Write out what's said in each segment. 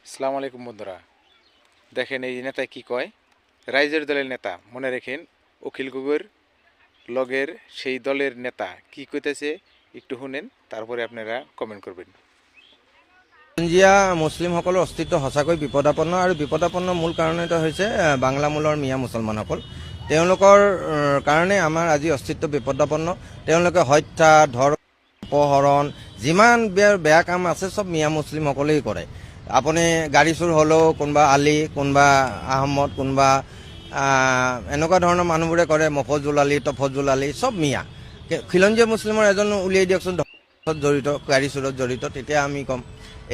আসসালামু আলাইকুম বন্ধুরা। দেখেন এই নেতা কি কয়, রাইজের দলের নেতা মনে রেখেন, অখিল গগৈর লগের সেই দলের নেতা কি কইতেছে একটু শুনেন, তারপরে আপনারা কমেন্ট করবেন। খিলঞ্জীয়া মুছলিমসকলৰ অস্তিত্ব সঁচাকৈ বিপদাপন্ন আৰু বিপদাপন্ন মূল কাৰণ এটা হৈছে বাংলা মূলৰ মিয়া মুছলমানসকল। তেওঁলোকৰ কাৰণে আমাৰ আজি অস্তিত্ব বিপদাপন্ন। তেওঁলোকে হত্যা, ধৰ্ষণ, অপহৰণ, যিমান বেয়া কাম আছে চব মিয়া মুছলিমসকলেই কৰে। আপুনি গাড়ী চোৰ হ'লেও কোনোবা আলি, কোনোবা আহমদ, কোনোবা এনেকুৱা ধৰণৰ মানুহবোৰে কৰে। মফজুল আলি, তফজুল আলি চব মিয়া। খিলঞ্জীয়া মুছলিমৰ এজন উলিয়াই দিয়কচোন জড়িত, গাড়ী চোৰত জড়িত, তেতিয়া আমি ক'ম।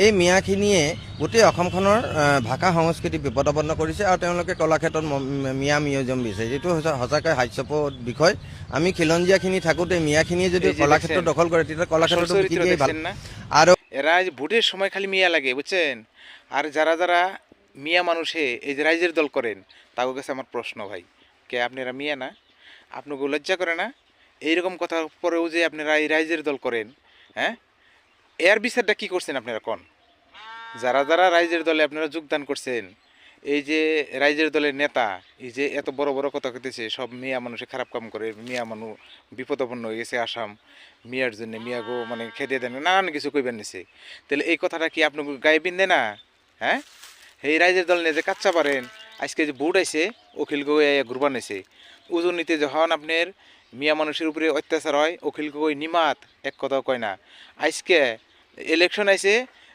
এই মিয়াখিনিয়ে গোটেই অসমখনৰ ভাষা সংস্কৃতি বিপদাপন্ন কৰিছে আৰু তেওঁলোকে কলাক্ষেত্ৰত মিয়া মিউজিয়াম দিছে, যিটো হৈছে সঁচাকৈ হাস্যপদ বিষয়। আমি খিলঞ্জীয়াখিনি থাকোঁতে মিয়াখিনিয়ে যদি এই যে কলাক্ষেত্ৰ দেখছেন দখল কৰে তেতিয়া আসল কলাক্ষেত্ৰটো বিক্ৰী চরিত্র দিয়েই ভাল। দেখছেন না, আৰু এরা এই যে ভোটের সময় খালি মিয়া লাগে বুঝছেন। আর যারা যারা মিয়া মানুষে এই যে রাইজের দল করেন, তাদের কাছে আমার প্রশ্ন ভাই, কে আপনারা মিয়া না? আপনাকে লজ্জা করে না এইরকম কথার পরেও যে আপনারা এই রাইজের দল করেন? হ্যাঁ, এর বিচারটা কি করছেন আপনারা কোন? যারা যারা রাইজের দলে আপনারা যোগদান করছেন, এই যে রাইজের দলের নেতা এই যে এত বড় বড় কথা কইতেছে, সব মিয়া মানুষে খারাপ কাম করে, মিয়া মানুষ বিপদাপন্ন হয়ে গেছে আসাম, মিয়ার জন্য মিয়া গো মানে খেতে দেন নানান কিছু কইবেন নিছে, তাহলে এই কথাটা কি আপনাকে গায়ে বিন্দে না? হ্যাঁ, এই রাইজের দল নিয়ে যে কাচ্চা পারেন, আজকে যে ভোট আইছে অখিল গগৈ ঘুরবা নিছে, ওজন নিতে যখন আপনার মিয়া মানুষের উপরে অত্যাচার হয়, অখিল গগৈ নিমাত এক কথাও কয় না। আজকে ইলেকশন আইছে,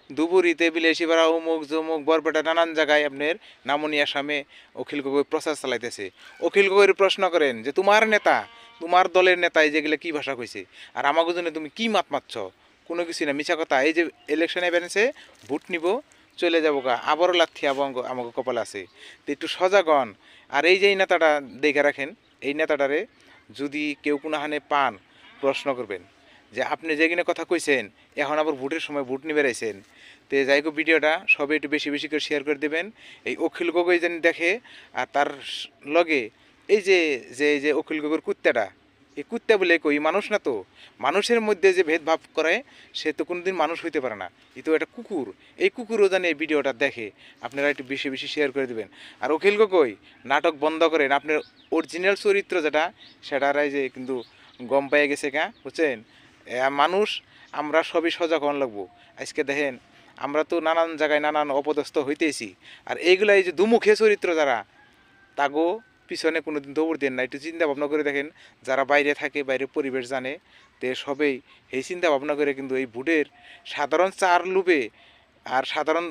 ধুবুরিতে, বিলাসীপাড়া, অমুক জমুক, বরপেটা, নানান জায়গায় আপনার নামনি আসামে অখিল গগৈ প্রচার চালাইতেছে। অখিল গগৈর প্রশ্ন করেন যে তোমার নেতা, তোমার দলের নেতাই যেগুলো কি ভাষা কইছে, আর আমাকে জন্য তুমি কি মাত মারছ? কোনো কিছু না, মিছা কথা। এই যে ইলেকশনে বেড়েছে, ভোট নিব, চলে যাবো গা, আবারও লাথি আমাকে কপাল আছে, তো একটু সজাগ হন। আর এই যে এই নেতাটা দেখে রাখেন, এই নেতাটারে যদি কেউ কোনো হানে পান, প্রশ্ন করবেন যে আপনি যে কিনা কথা কইছেন, এখন আবার ভোটের সময় ভোট নিয়ে বেড়াইছেন। তো যাই হোক, ভিডিওটা সবাই একটু বেশি বেশি করে শেয়ার করে দেবেন। এই অখিল গগৈ যেন দেখে, আর তার লগে এই যে যে এই যে অখিল গগৈর কুত্তাটা, এই কুত্তা বলে কই, মানুষ না তো। মানুষের মধ্যে যে ভেদভাব করে, সে তো কোনোদিন মানুষ হইতে পারে না, এ তো একটা কুকুর। এই কুকুরও জানে এই ভিডিওটা দেখে, আপনারা একটু বেশি বেশি শেয়ার করে দেবেন। আর অখিল গগৈ নাটক বন্ধ করেন, আপনার অরিজিনাল চরিত্র যেটা, সেটারাই যে কিন্তু গম পেয়ে গেছে কা, বুঝছেন? মানুষ আমরা সবই সজাগ হন লাগবো। আজকে দেখেন, আমরা তো নানান জায়গায় নানান অপদস্থ হইতেছি, আর এইগুলা এই যে দুমুখে চরিত্র যারা, তাগো পিছনে কোনো দিন দৌড় দেন না। একটু চিন্তা ভাবনা করে দেখেন, যারা বাইরে থাকে, বাইরের পরিবেশ জানে, তে সবেই এই চিন্তা ভাবনা করে কিন্তু এই ভোটের সাধারণ চার লুবে আর সাধারণ